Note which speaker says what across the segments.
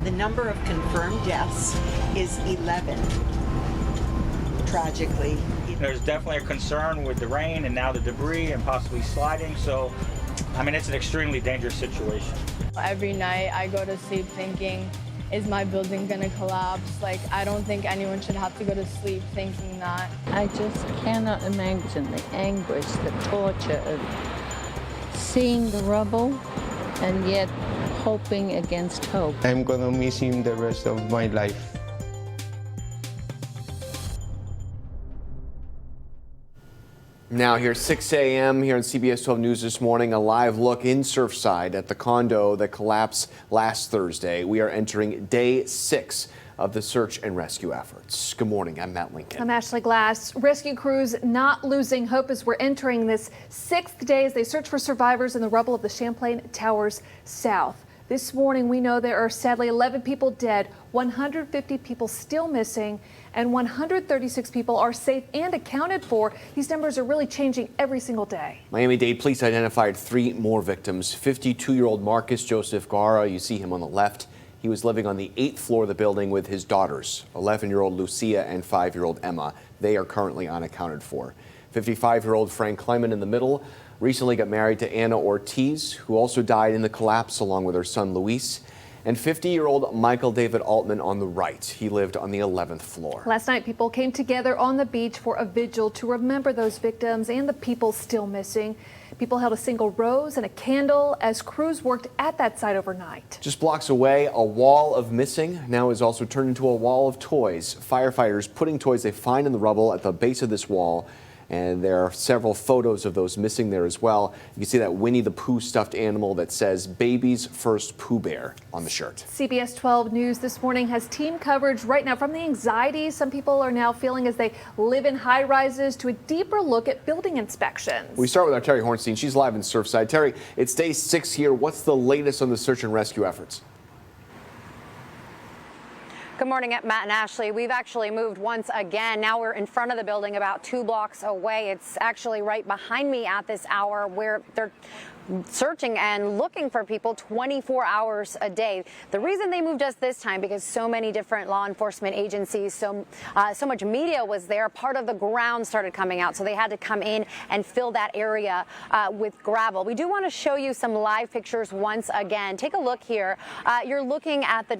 Speaker 1: The number of confirmed deaths is 11, tragically.
Speaker 2: There's definitely a concern with the rain and now the debris and possibly sliding. So, I mean, it's an extremely dangerous situation.
Speaker 3: Every night I go to sleep thinking, is my building gonna collapse? Like, I don't think anyone should have to go to sleep thinking that.
Speaker 4: I just cannot imagine the anguish, the torture of seeing the rubble and yet hoping against hope.
Speaker 5: I'm gonna miss him the rest of my life.
Speaker 6: Now here, 6 a.m. here on CBS 12 News this morning, a live look in Surfside at the condo that collapsed last Thursday. We are entering day 6 of the search and rescue efforts. Good morning, I'm Matt Lincoln.
Speaker 7: I'm Ashley Glass. Rescue crews not losing hope as we're entering this 6th day as they search for survivors in the rubble of the Champlain Towers South. This morning, we know there are sadly 11 people dead, 150 people still missing, and 136 people are safe and accounted for. These numbers are really changing every single day.
Speaker 6: Miami-Dade police identified 3 more victims. 52-year-old Marcus Joseph Gara, you see him on the left. He was living on the 8th floor of the building with his daughters, 11-year-old Lucia and 5-year-old Emma. They are currently unaccounted for. 55-year-old Frank Kleiman in the middle recently got married to Anna Ortiz, who also died in the collapse along with her son Luis. And 50-year-old Michael David Altman on the right. He lived on the 11th floor.
Speaker 7: Last night, people came together on the beach for a vigil to remember those victims and the people still missing. People held a single rose and a candle as crews worked at that site overnight.
Speaker 6: Just blocks away, a wall of missing now is also turned into a wall of toys. Firefighters putting toys they find in the rubble at the base of this wall. And there are several photos of those missing there as well. You can see that Winnie the Pooh stuffed animal that says Baby's First Pooh Bear on the shirt.
Speaker 7: CBS 12 News this morning has team coverage right now from the anxiety some people are now feeling as they live in high rises to a deeper look at building inspections.
Speaker 6: We start with our Terry Hornstein. She's live in Surfside. Terry, it's day 6 here. What's the latest on the search and rescue efforts?
Speaker 8: Good morning, Matt and Ashley. We've actually moved once again. Now we're in front of the building about 2 blocks away. It's actually right behind me at this hour where they're searching and looking for people 24 hours a day. The reason they moved us this time because so many different law enforcement agencies, so much media was there. Part of the ground started coming out, so they had to come in and fill that area with gravel. We do want to show you some live pictures once again. Take a look here. You're looking at the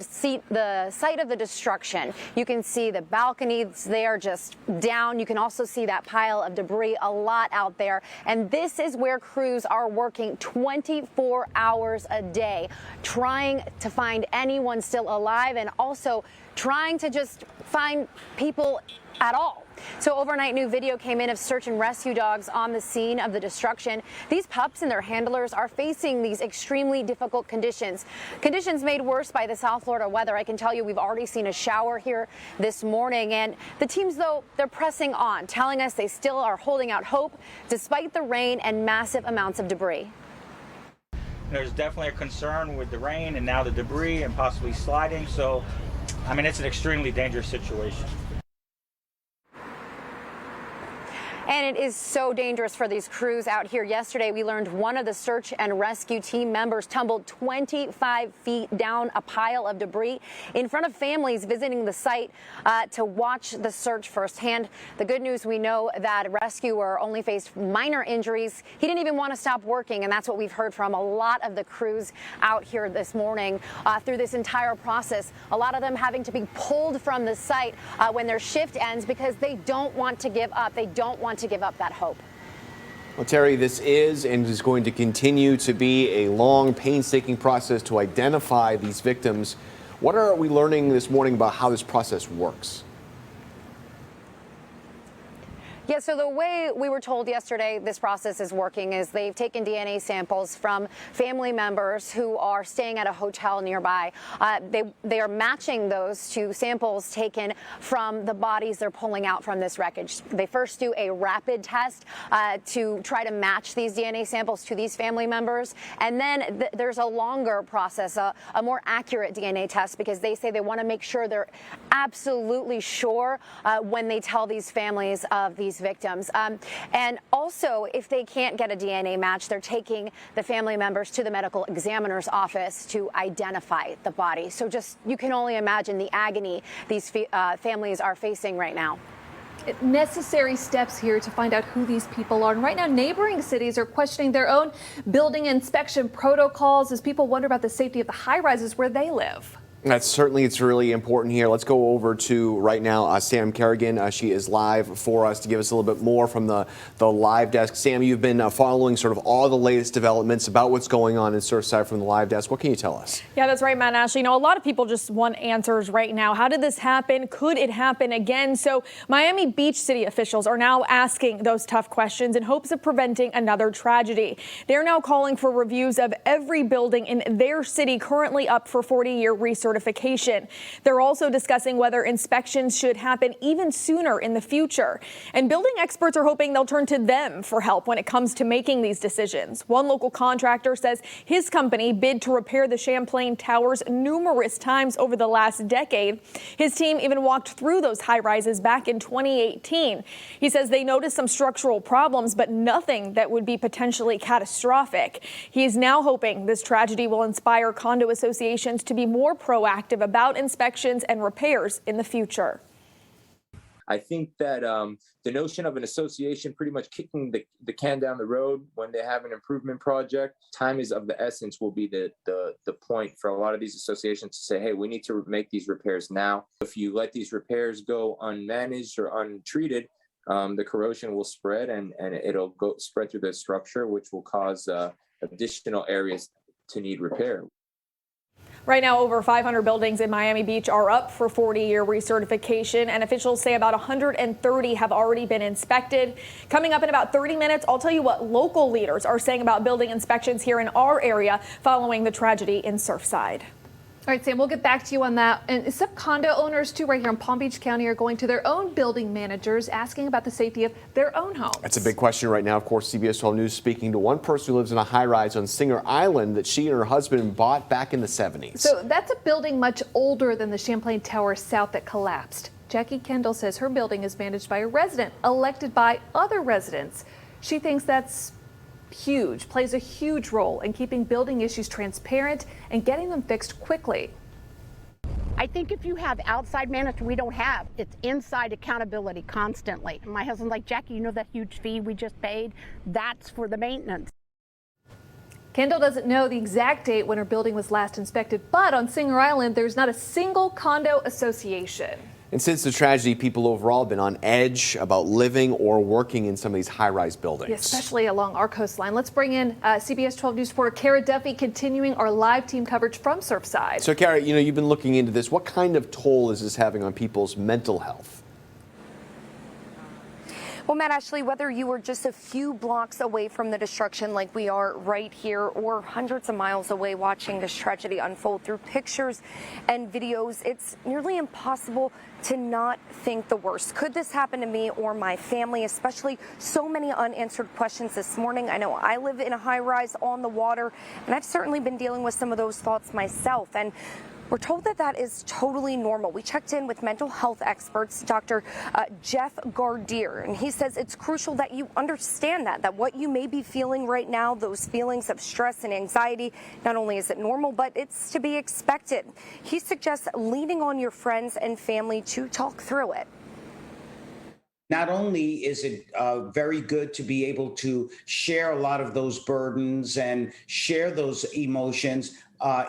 Speaker 8: site of the destruction. You can see the balconies there just down. You can also see that pile of debris, a lot out there. And this is where crews are working 24 hours a day, trying to find anyone still alive and also trying to just find people at all. So overnight, new video came in of search and rescue dogs on the scene of the destruction. These pups and their handlers are facing these extremely difficult conditions made worse by the South Florida weather. I can tell you we've already seen a shower here this morning, and the teams, though, they're pressing on, telling us they still are holding out hope despite the rain and massive amounts of debris.
Speaker 2: There's definitely a concern with the rain and now the debris and possibly sliding. So, I mean, it's an extremely dangerous situation.
Speaker 8: And it is so dangerous for these crews out here. Yesterday, we learned one of the search and rescue team members tumbled 25 feet down a pile of debris in front of families visiting the site to watch the search firsthand. The good news, we know that rescuer only faced minor injuries. He didn't even want to stop working, and that's what we've heard from a lot of the crews out here this morning through this entire process. A lot of them having to be pulled from the site when their shift ends because they don't want to give up. They don't want to give up that hope.
Speaker 6: Well, Terry, this is and is going to continue to be a long, painstaking process to identify these victims. What are we learning this morning about how this process works?
Speaker 8: Yeah, so the way we were told yesterday this process is working is they've taken DNA samples from family members who are staying at a hotel nearby. They are matching those to samples taken from the bodies they're pulling out from this wreckage. They first do a rapid test to try to match these DNA samples to these family members. And then there's a longer process, a more accurate DNA test, because they say they want to make sure they're absolutely sure when they tell these families of these these victims. And also, if they can't get a DNA match, they're taking the family members to the medical examiner's office to identify the body. So just, you can only imagine the agony these families are facing right now.
Speaker 7: Necessary steps here to find out who these people are. And right now, neighboring cities are questioning their own building inspection protocols as people wonder about the safety of the high rises where they live.
Speaker 6: It's really important here. Let's go over to right now Sam Kerrigan. She is live for us to give us a little bit more from the live desk. Sam, you've been following sort of all the latest developments about what's going on in Surfside from the live desk. What can you tell us?
Speaker 9: Yeah, that's right, Matt and Ashley. You know, a lot of people just want answers right now. How did this happen? Could it happen again? So Miami Beach city officials are now asking those tough questions in hopes of preventing another tragedy. They're now calling for reviews of every building in their city currently up for 40-year recertification. They're also discussing whether inspections should happen even sooner in the future. And building experts are hoping they'll turn to them for help when it comes to making these decisions. One local contractor says his company bid to repair the Champlain Towers numerous times over the last decade. His team even walked through those high rises back in 2018. He says they noticed some structural problems, but nothing that would be potentially catastrophic. He is now hoping this tragedy will inspire condo associations to be more proactive about inspections and repairs in the future.
Speaker 10: I think that the notion of an association pretty much kicking the can down the road when they have an improvement project, time is of the essence will be the point for a lot of these associations to say, hey, we need to make these repairs now. If you let these repairs go unmanaged or untreated, the corrosion will spread and it'll go spread through the structure, which will cause additional areas to need repair.
Speaker 9: Right now, over 500 buildings in Miami Beach are up for 40-year recertification, and officials say about 130 have already been inspected. Coming up in about 30 minutes, I'll tell you what local leaders are saying about building inspections here in our area following the tragedy in Surfside.
Speaker 7: All right, Sam, we'll get back to you on that. And some condo owners, too, right here in Palm Beach County are going to their own building managers asking about the safety of their own homes.
Speaker 6: That's a big question right now. Of course, CBS 12 News speaking to one person who lives in a high-rise on Singer Island that she and her husband bought back in the 70s.
Speaker 7: So that's a building much older than the Champlain Towers South that collapsed. Jackie Kendall says her building is managed by a resident elected by other residents. She thinks that's huge, plays a huge role in keeping building issues transparent and getting them fixed quickly.
Speaker 11: I think if you have outside management, we don't have. It's inside accountability constantly. My husband's like, Jackie, you know that huge fee we just paid? That's for the maintenance.
Speaker 7: Kendall doesn't know the exact date when her building was last inspected, but on Singer Island, there's not a single condo association.
Speaker 6: And since the tragedy, people overall have been on edge about living or working in some of these high-rise buildings.
Speaker 7: Yeah, especially along our coastline. Let's bring in CBS 12 News reporter Kara Duffy, continuing our live team coverage from Surfside.
Speaker 6: So, Kara, you know, you've been looking into this. What kind of toll is this having on people's mental health?
Speaker 12: Well, Matt, Ashley, whether you were just a few blocks away from the destruction like we are right here or hundreds of miles away watching this tragedy unfold through pictures and videos, it's nearly impossible to not think the worst. Could this happen to me or my family, especially so many unanswered questions this morning? I know I live in a high rise on the water, and I've certainly been dealing with some of those thoughts myself. And we're told that that is totally normal. We checked in with mental health experts, Dr. Jeff Gardier, and he says it's crucial that you understand that what you may be feeling right now, those feelings of stress and anxiety, not only is it normal, but it's to be expected. He suggests leaning on your friends and family to talk through it.
Speaker 13: Not only is it very good to be able to share a lot of those burdens and share those emotions,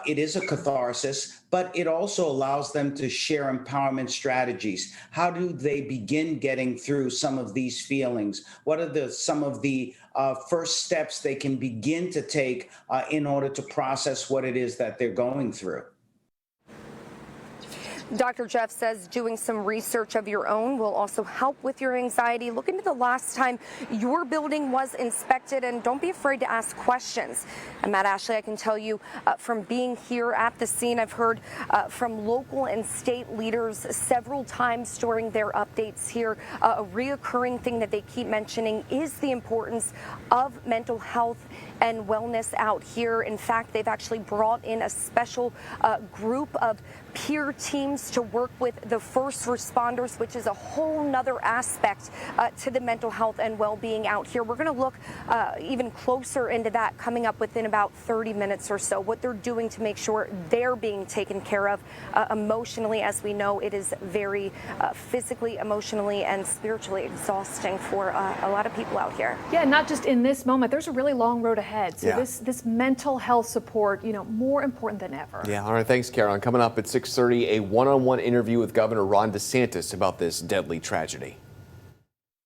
Speaker 13: it is a catharsis, but it also allows them to share empowerment strategies. How do they begin getting through some of these feelings? What are some of the first steps they can begin to take in order to process what it is that they're going through?
Speaker 12: Dr. Jeff says doing some research of your own will also help with your anxiety. Look into the last time your building was inspected and don't be afraid to ask questions. And Matt, Ashley, I can tell you from being here at the scene, I've heard from local and state leaders several times during their updates here. A reoccurring thing that they keep mentioning is the importance of mental health and wellness out here. In fact, they've actually brought in a special group of peer teams friends to work with the first responders, which is a whole nother aspect to the mental health and well-being out here. We're going to look even closer into that coming up within about 30 minutes or so, what they're doing to make sure they're being taken care of emotionally. As we know, it is very physically, emotionally, and spiritually exhausting for a lot of people out here.
Speaker 7: Yeah, not just in this moment. There's a really long road ahead. So
Speaker 6: Yeah.
Speaker 7: this mental health support, more important than ever.
Speaker 6: Yeah, all right, thanks, Caroline. Coming up at 6:30, a one-on-one interview with Governor Ron DeSantis about this deadly tragedy.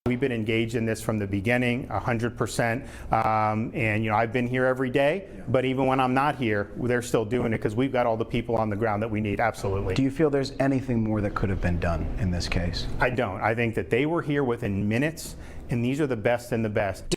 Speaker 14: We've been engaged in this from the beginning, 100%. And, I've been here every day, but even when I'm not here, they're still doing it because we've got all the people on the ground that we need. Absolutely.
Speaker 15: Do you feel there's anything more that could have been done in this case?
Speaker 14: I don't. I think that they were here within minutes, and these are the best and the best.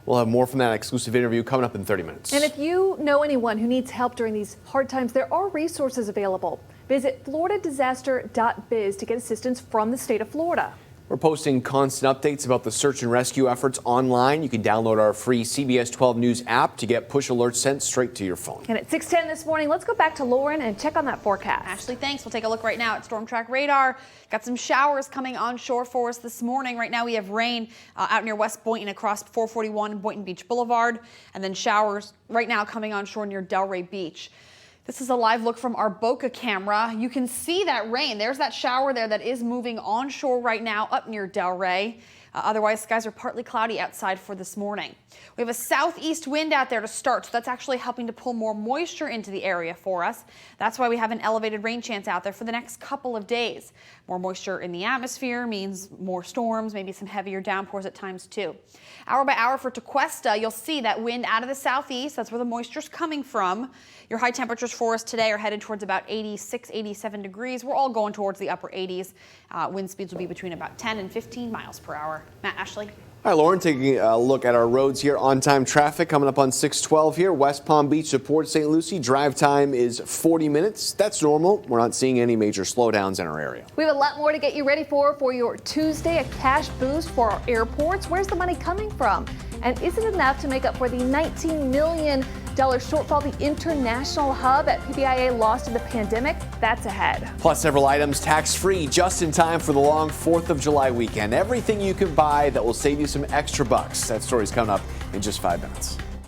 Speaker 6: We'll have more from that exclusive interview coming up in 30 minutes.
Speaker 7: And if you know anyone who needs help during these hard times, there are resources available. Visit floridadisaster.biz to get assistance from the state of Florida.
Speaker 6: We're posting constant updates about the search and rescue efforts online. You can download our free CBS 12 News app to get push alerts sent straight to your phone.
Speaker 7: And at 6:10 this morning, let's go back to Lauren and check on that forecast.
Speaker 16: Ashley, thanks. We'll take a look right now at Storm Track Radar. Got some showers coming onshore for us this morning. Right now we have rain out near West Boynton across 441 and Boynton Beach Boulevard, and then showers right now coming onshore near Delray Beach. This is a live look from our Boca camera. You can see that rain. There's that shower there that is moving onshore right now up near Delray. Otherwise, skies are partly cloudy outside for this morning. We have a southeast wind out there to start, so that's actually helping to pull more moisture into the area for us. That's why we have an elevated rain chance out there for the next couple of days. More moisture in the atmosphere means more storms, maybe some heavier downpours at times too. Hour by hour for Tequesta, you'll see that wind out of the southeast. That's where the moisture's coming from. Your high temperatures for us today are headed towards about 86, 87 degrees. We're all going towards the upper 80s. Wind speeds will be between about 10 and 15 miles per hour. Matt, Ashley.
Speaker 6: All right, Lauren, taking a look at our roads here. On-time traffic coming up on 612 here. West Palm Beach to Port St. Lucie. Drive time is 40 minutes. That's normal. We're not seeing any major slowdowns in our area.
Speaker 7: We have a lot more to get you ready for your Tuesday, a cash boost for our airports. Where's the money coming from? And is it enough to make up for the $19 million shortfall the international hub at PBIA lost in the pandemic? That's ahead.
Speaker 6: Plus several items tax-free just in time for the long 4th of July weekend. Everything you can buy that will save you some extra bucks. That story's coming up in just 5 minutes.